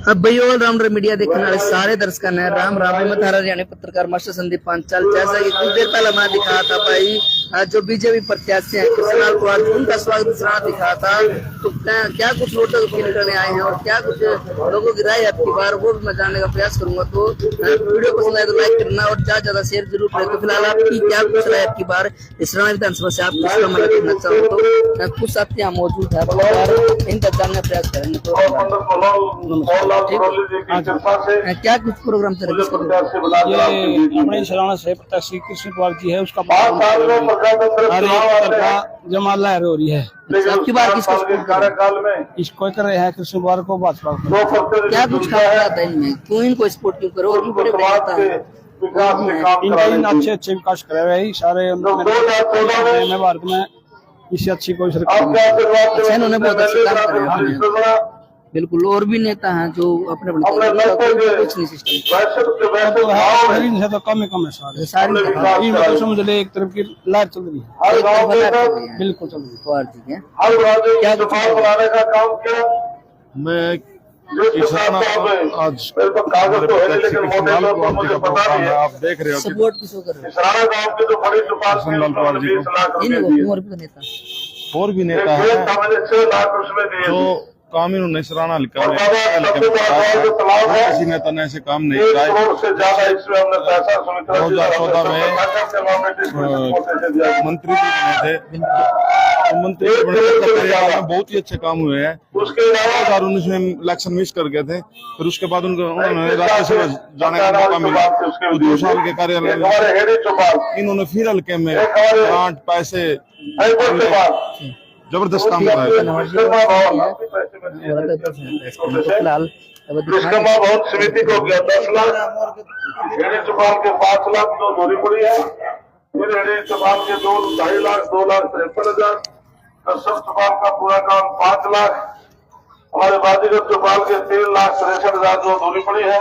अब भाई allrounder media देखने वाले सारे दर्शकों ने राम राम मैं थारा हरियाणा पत्रकार मास्टर संदीप पांचाल। जैसा कि कुछ देर पहले मैं दिखाया था भाई जो बीजेपी प्रत्याशी हैं कृष्णलाल कुमार उनका स्वागत दिखाया था। तो क्या कुछ वोटर निकलने आए हैं और क्या कुछ लोगों की राय आपकी बार वो मैं जानने का प्रयास करूंगा। तो वीडियो पसंद आए तो लाइक करना और ज्यादा शेयर जरूर करें। तो फिलहाल आपकी क्या कुछ राय आपकी बार इस विधानसभा से आप किस में देखना चाहो तो कुछ साथी यहाँ मौजूद है इनका जानने का प्रयास करेंगे। तो क्या कुछ प्रोग्राम ये अपने सराना से प्रत्याशी कृष्ण कुमार जी है उसका जमाल लहर हो रही है। आपकी बार किसको कार्यकाल में इसको कर रहे हैं कृष्ण कुमार को भाजपा को। क्या कुछ खास बात है इनमें क्यों इनको सपोर्ट क्यों करो और भी बड़े अच्छे अच्छे विकास करे रहे हैं सारे भारत में इससे अच्छी कोई सरकार अच्छा इन्होंने बहुत अच्छे काम करे हैं। बिल्कुल और भी नेता हैं जो अपने कुछ नहीं सिस्टम तो कम है सारे समझ ले एक तरफ की लाइट चल रही है बिल्कुल चल रही है। क्या बनाने का काम किया मैं आज आप देख रहे हो सपोर्ट किसको कर रहे हो और भी नेता है जो काम इन्होंने सराहना लिखा किसी नेता ने ऐसे काम नहीं किया। 2014 में मंत्री भी बने थे तो मंत्री में बहुत ही अच्छे काम हुए हैं। 2019 में इलेक्शन मिस कर गए थे फिर उसके बाद उन्होंने राज्यसभा जाने का मौका मिला। 2 साल के कार्यालय इन्होंने फिर हल्के में ग्रांट पैसे जबरदस्त काम कर रहे हैं। फिलहाल बहुत समिति को 10 लाख चौपाल के 5 लाख जो दूरी पड़ी है फिर चौपाल के 2.5 लाख 2,53,000 सब चौपाल का पूरा काम 5 लाख हमारे बाजीगर चौपाल के 3,63,000 जो दूरी पड़ी है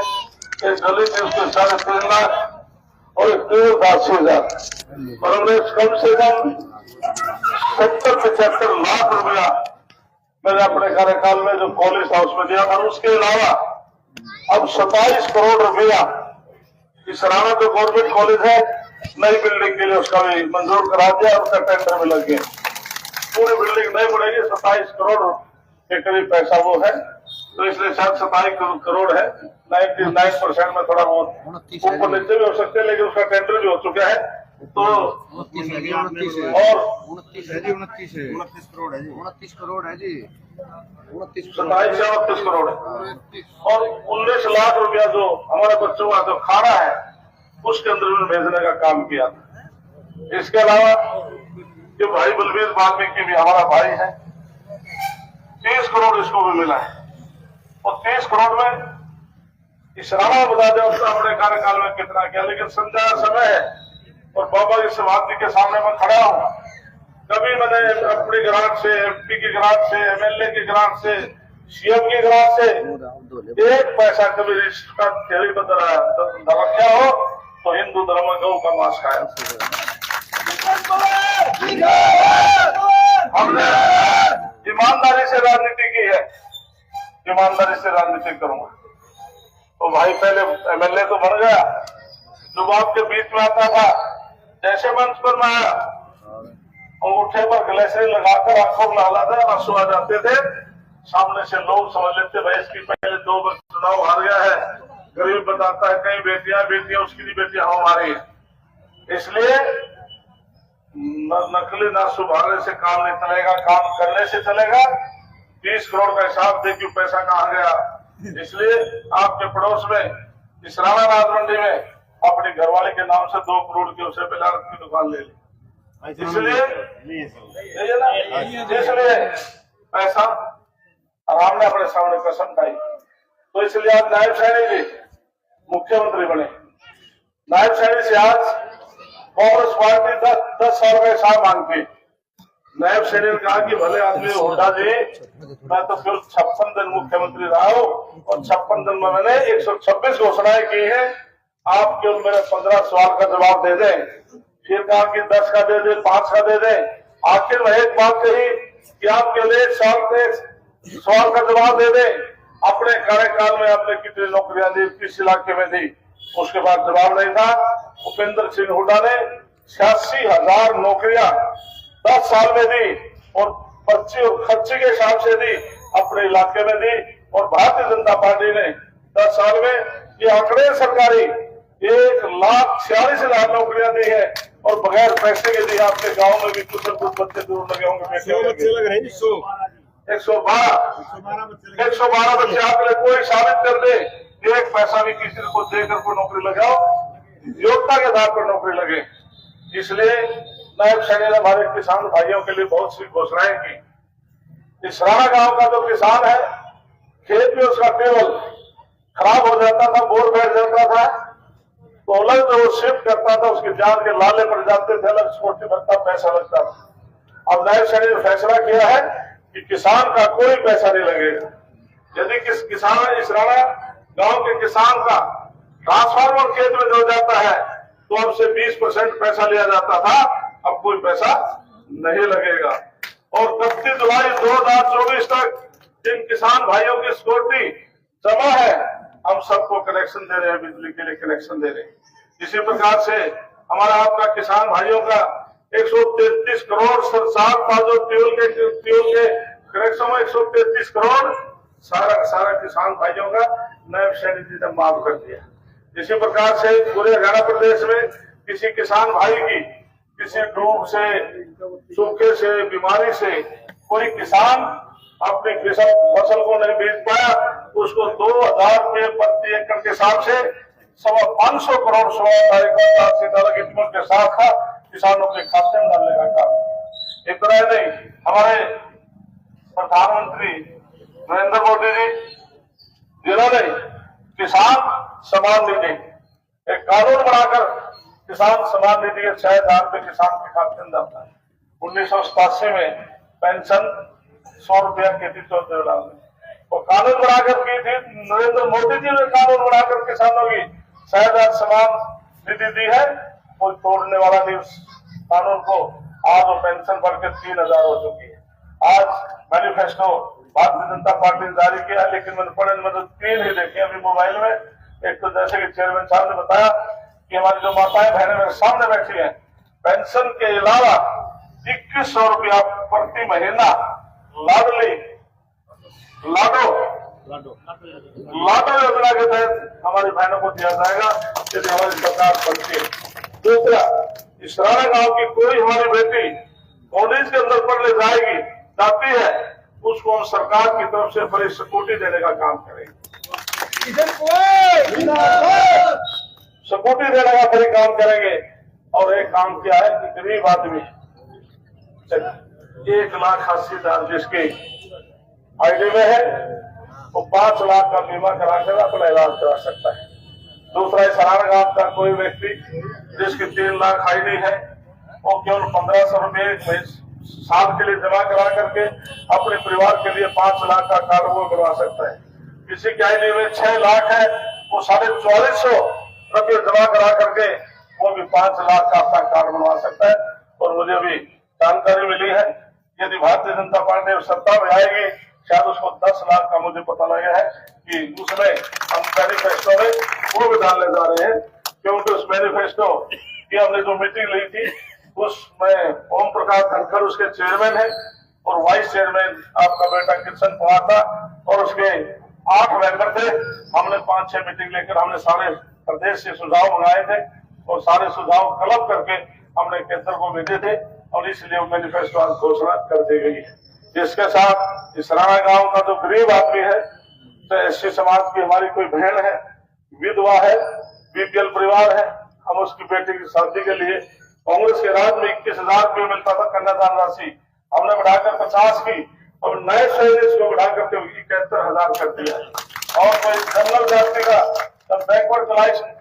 एक दलित है उसके 3.5 लाख और 1,80,000 और हमने कम से कम 70-75 लाख रुपया मैंने अपने कार्यकाल में जो कॉलेज हाउस में दिया और उसके अलावा अब 27 करोड़ रुपया इस सराना जो गवर्नमेंट कॉलेज है नई बिल्डिंग के लिए उसका भी मंजूर करा दिया और उसका टेंडर में लग गया। पूरी बिल्डिंग नहीं बढ़ेगी 27 करोड़ के करीब पैसा वो है तो इसलिए शायद 27 करोड़ है 99% में थोड़ा बहुत ऊपर नीचे भी हो सकते हैं लेकिन उसका टेंडर भी हो चुका है। तो और 29 करोड़ है जी 29 करोड़ है जी 27 करोड़ है और 19 लाख रुपया जो हमारे बच्चों का जो खाना है उसके अंदर में भेजने का काम किया था। इसके अलावा जो भाई बलबीर वाल्मीकि भी हमारा भाई है 30 करोड़ इसको भी मिला है और 30 करोड़ में इस राणा बता दें उसका अपने कार्यकाल में कितना किया लेकिन संध्या समय है और बाबा जी समाधि के सामने मैं खड़ा हूं। कभी मैंने अपनी ग्रांट से एमपी की ग्रांट से एमएलए की ग्रांट से सीएम की ग्रांट से एक पैसा कभी रजिस्टर का थैली बदल रखा हो तो हिंदू धर्म में गौ का मांस खाया। हमने ईमानदारी से राजनीति की है ईमानदारी से राजनीति करूंगा। तो भाई पहले एमएलए तो बन गया जो आपके बीच में आता था जैसे मंच पर मैं आया अंगूठे पर ग्लेसरीन लगाकर आंखों में नहलाते आंसू आ जाते थे। सामने से लोग समझ लेते भाई इसकी पहले 2 बार चुनाव हार गया है गरीब बताता है कई बेटियां उसकी भी बेटियां हमारी है। इसलिए नकली ना सुभागने से काम नहीं चलेगा काम करने से चलेगा। 30 करोड़ का हिसाब दे क्यों पैसा कहाँ गया। इसलिए आपके पड़ोस में इस राणा नाथ मंडी में अपने घरवाले के नाम से 2 करोड़ की उसे बिलारत की दुकान ले ली। इसलिए पैसा आराम ने अपने सामने कसम खाई तो इसलिए आज नायब सैनी जी मुख्यमंत्री बने। नायब सैनी से आज कांग्रेस पार्टी 10 साल का हिसाब मांगती। नायब सैनी ने कहा कि भले आदमी हुड्डा जी मैं तो सिर्फ 56 दिन मुख्यमंत्री रहा हूं और 56 दिन में मैंने 126 घोषणाएं की है आप केवल मेरे 15 सवाल का जवाब दे दें। फिर कहा कि 10 का दे दे 5 का दे दे। आखिर में एक बात कही कि आप केवल 1 सवाल का जवाब दे दें अपने कार्यकाल में आपने कितनी नौकरियां दी, किस इलाके में दी, उसके बाद जवाब नहीं था। भूपेंद्र सिंह हुड्डा ने 86,000 नौकरियां 10 साल में दी और पर्ची और खर्चे के हिसाब से दी, अपने इलाके में दी। और भारतीय जनता पार्टी ने 10 साल में ये आंकड़े सरकारी 1,46,000 नौकरियां दी है और बगैर पैसे के दी। आपके गांव में भी कुछ बच्चे दूर लगे होंगे, बच्चे लग रहे हैं 112 बच्चे आपके कोई साबित कर दे, एक पैसा भी किसी को देकर कोई नौकरी लगाओ, योग्यता के आधार पर नौकरी लगे। इसलिए नायब सैनी ने हमारे किसान भाइयों के लिए बहुत सी घोषणाएं की। इस राणा गांव का जो किसान है, खेत में उसका टेबल खराब हो जाता था, बोर बैठ जाता था, तो अलग जो शिफ्ट करता था उसके जान के लाले पड़ जाते थे, अलग छोटे भत्ता पैसा लगता था। अब नायब सैनी ने फैसला किया है कि किसान का कोई पैसा नहीं लगेगा। यदि किस किसान इस राणा गांव के किसान का ट्रांसफार्मर खेत में जुड़ जाता है तो अब से 20% पैसा लिया जाता था, अब कोई पैसा नहीं लगेगा। और 31 जुलाई 2024 तक जिन किसान भाइयों की सिक्योरिटी जमा है, हम सबको कनेक्शन दे रहे हैं, बिजली के लिए कनेक्शन दे रहे हैं। इसी प्रकार से हमारा आपका किसान भाइयों का 133 करोड़ साल था जो ट्यूल के कनेक्शन में 133 करोड़ सारा किसान भाइयों का नायब सैनी जी ने माफ कर दिया। इसी प्रकार से पूरे हरियाणा प्रदेश में किसी किसान भाई की किसी डूब से, सूखे से, बीमारी से कोई किसान अपनी फसल को नहीं बेच पाया, उसको 2,000 रुपये प्रति एकड़ के हिसाब से 500 करोड़ 16 तारीख के साथ किसानों के खाते में डालने का काम। इतना ही नहीं, हमारे प्रधानमंत्री नरेंद्र मोदी जी जिन्होंने किसान सम्मान निधि एक कानून बनाकर किसान सम्मान निधि के 6,000 रुपये किसान के खाते में डालता है। 1987 में पेंशन 100 रुपया की थी, 14 डालने और कानून बनाकर की थी। नरेंद्र मोदी जी ने कानून बनाकर किसानों की 6,000 सम्मान निधि दी है, कोई तोड़ने वाला नहीं उस कानून को। आज वो पेंशन बढ़कर 3,000 हो चुकी है। आज मैनिफेस्टो भारतीय जनता पार्टी ने जारी किया, लेकिन मैंने पढ़े में तो 3 ही देखे अभी मोबाइल में। एक तो जैसे कि चेयरमैन साहब ने बताया कि हमारी जो माताएं बहनें मेरे सामने बैठी हैं, पेंशन के अलावा 2100 रुपया प्रति महीना लाडो योजना के तहत हमारी बहनों को दिया जाएगा यदि हमारी सरकार बनती है। दूसरा, इस राणा गांव की कोई हमारी बेटी कॉलेज के अंदर पढ़ने जाती है, उसको हम सरकार की तरफ से बड़ी सिक्योरिटी देने का काम करेंगे। सिक्योरिटी देने का बड़ी काम करेंगे। और एक काम किया है कि गरीब आदमी 1,80,000 जिसके आईडी में है वो 5 लाख का बीमा कराकर अपना इलाज करा सकता है। दूसरा, इस राणा गांव का कोई व्यक्ति जिसकी 3 लाख आईडी है वो केवल 1,500 रुपये साल के लिए जमा करा करके अपने परिवार के लिए 5 लाख का कार्ड वो करवा सकता है। किसी की आईडी में 6 लाख है, वो 4,450 रुपये जमा करा करके वो भी 5 लाख का अपना कार्ड बनवा सकता है। और मुझे भी जानकारी मिली है यदि भारतीय जनता पार्टी सत्ता में आएगी, शायद उसको 10 लाख का मुझे पता लगा है कि उसमें हम मैनिफेस्टो में वो भी डालने जा रहे हैं। क्योंकि उस मैनिफेस्टो की हमने जो मीटिंग ली थी उसमें ओम प्रकाश धनखड़ उसके चेयरमैन है और वाइस चेयरमैन आपका बेटा किशन कुमार था और उसके 8 मेंबर थे। हमने 5-6 मीटिंग लेकर हमने सारे प्रदेश से सुझाव मंगाए थे और सारे सुझाव कलब करके हमने केंद्र को भेजे थे और इसलिए मैनिफेस्टो आज घोषणा कर दी गई है। जिसके साथ इस राणा गांव का जो गरीब आदमी है, तो एससी समाज की हमारी कोई बहन है, विधवा है, बीपीएल परिवार है, हम उसकी बेटी की शादी के लिए कांग्रेस के राज में 21,000 रुपये मिलता था कन्यादान राशि, हमने बढ़ाकर 50 की और नए शहर को बढ़ाकर 71,000 कर दिया। और कोई जनरल जाति का बैकवर्ड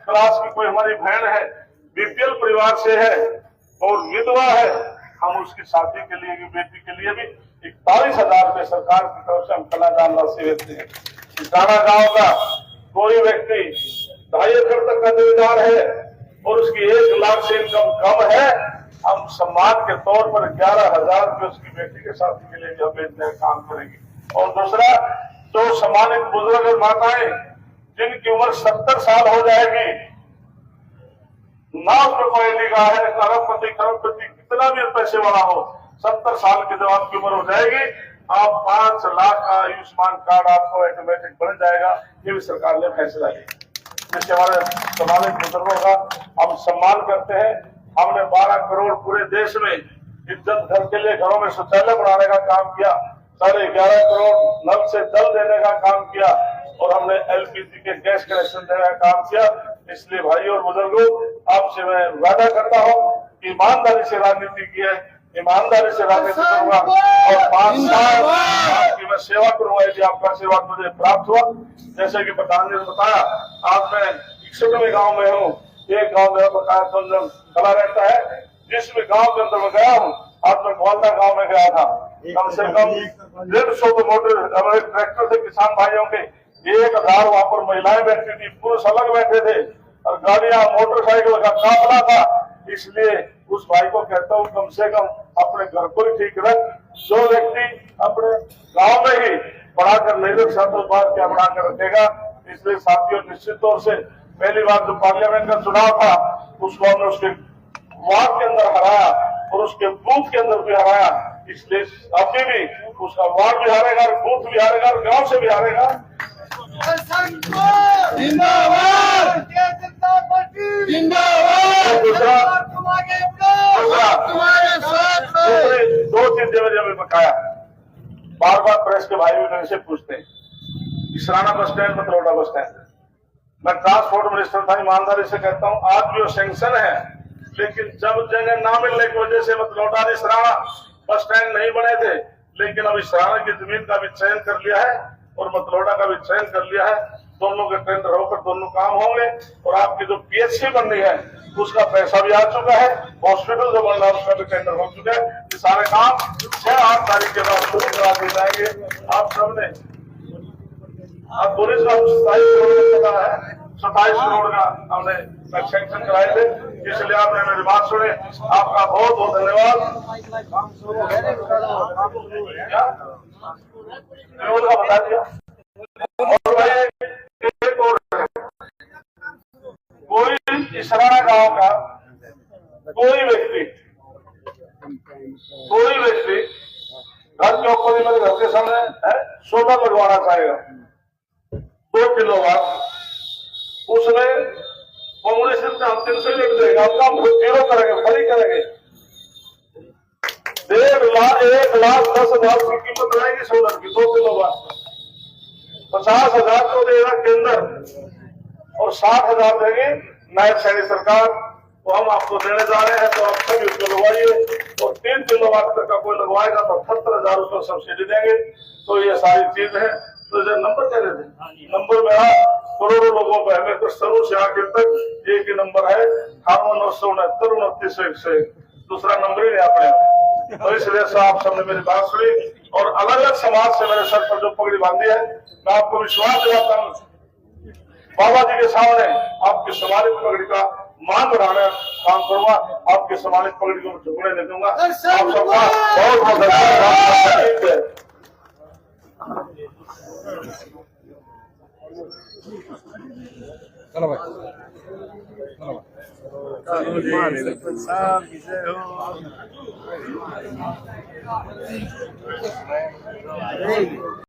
क्लास की कोई हमारी बहन है, बीपीएल परिवार से है और विधवा है, हम उसकी शादी के लिए भी बेटी के लिए भी 41,000 रुपये सरकार की तरफ से हम कन्यादान राशि देते हैं। राणा गांव का कोई व्यक्ति 2.5 एकड़ तक का जमींदार है और उसकी 1 लाख से इनकम कम है, हम सम्मान के तौर पर 11,000 रुपये उसकी बेटी के शादी के लिए भी हम बेचने का काम करेंगे। और दूसरा, जो सम्मानित बुजुर्ग और माताएं जिनकी उम्र 70 साल हो जाएगी, ना उसमें कोई लिखा है अरबपति करोड़पति कितना भी पैसे वाला हो, 70 साल की जब आपकी उम्र हो जाएगी, आप 5 लाख का आयुष्मान कार्ड आपको ऑटोमेटिक बन जाएगा। ये भी सरकार ने फैसला लिया। इसके हमारे सम्मानित बुजुर्गों का हम सम्मान करते हैं। हमने 12 करोड़ पूरे देश में इज्जत घर के लिए घरों में शौचालय बनाने का काम किया, 11.5 करोड़ नल से जल देने का काम किया, और हमने एलपीजी के गैस कनेक्शन देने का काम किया। इसलिए भाई और बुजुर्गों, आपसे मैं वादा करता हूं कि ईमानदारी से राजनीति की है, ईमानदारी से राजनीति करूंगा और 5 साल आपकी मैं सेवा करूंगा यदि आपका आशीर्वाद मुझे प्राप्त हुआ। जैसे कि प्रधान जी ने बताया, आज मैं 61वें गांव में हूँ। एक गांव मेरा बकाया संजन खड़ा रहता है, जिस भी गांव के अंदर मैं गया हूँ, आज मैं ग्वालदा गांव में गया था, कम से कम 150 मोटर हमारे ट्रैक्टर थे किसान भाइयों के, 1000 वहां पर महिलाएं बैठी थी, पुरुष अलग बैठे थे, और गाड़ियां मोटरसाइकिल का काफिला था। इसलिए उस भाई को कहता हूँ, कम से कम अपने घर को ही ठीक रख। जो व्यक्ति अपने गांव में ही बढ़ाकर नहीं रख सकता, तो बाहर क्या बढ़ाकर रखेगा। इसलिए साथियों, निश्चित तौर से पहली बार जो पार्लियामेंट का चुनाव था, उसको हमने उसके वार्ड के अंदर हराया और उसके बूथ के अंदर भी हराया। इसलिए अभी भी उसका वार्ड भी हारेगा, बूथ भी हारेगा, गांव से भी हारेगा। दो चीजें मैंने बताया, बार बार प्रेस के भाई भी मेरे से पूछते हैं, Israna bus stand, Matlauda bus stand. मैं ट्रांसपोर्ट मिनिस्टर था, ईमानदारी से कहता हूँ, आज भी वो सैंक्शन है, लेकिन जब जगह ना मिलने की वजह से मतलौडा इसराना बस स्टैंड नहीं बने थे। लेकिन अब इसराना की जमीन का भी चयन कर लिया है और मतलौडा का भी चयन कर लिया है। दोनों के टेंडर होकर दोनों काम होंगे, और आपकी जो पीएचसी बन रही है उसका पैसा भी आ चुका है, हॉस्पिटल जो बन रहा है उसका भी टेंडर हो चुका है। ये सारे काम 6-8 तारीख के बाद शुरू करा दिए जाएंगे। आप सबने आप पुलिस का 27 करोड़ का है, 27 करोड़ का हमने सैंक्शन कराए थे, इसलिए आपने मेरी बात सुनी। आपका बहुत बहुत धन्यवाद। बता दिया। और भाई एक और, कोई इसराना गांव का कोई व्यक्ति घर के ऊपर मेरे घर के सामने है सोलर लगवाना चाहेगा 2 किलोवाट, उसमें कांग्रेस हम 300 यूनिट देगा, अपना हम जीरो करेंगे, खाली करेंगे। 1,10,000 की कीमत रहेगी सोलर की 2 किलोवाट। 50,000 तो देगा केंद्र और 60,000 देगी नायब शहरी सरकार। तो हम आपको देने जा रहे हैं, तो आप सभी उसको लगवाइए। और 3 किलोवाट तक का कोई लगवाएगा तो 78,000 उसको सब्सिडी देंगे। तो ये सारी चीज है। तो जो नंबर कह रहे थे, नंबर मेरा करोड़ों लोगों को है, मेरे तो शुरू से आखिर तक एक ही नंबर है, 58,969 दूसरा नंबर ही नहीं अपने। तो इसलिए से आप सबने मेरी बात सुनी और अलग अलग समाज से मेरे सर पर जो पगड़ी बांधी है, मैं आपको विश्वास दिलाता हूँ, बाबा जी के सामने आपकी सम्मानित पगड़ी का मान बढ़ाने काम करूंगा, आपके सम्मानित पगड़ी को झुकने नहीं दूंगा। आप सबका बहुत बहुत धन्यवाद। चलो भाई, चलो भाई।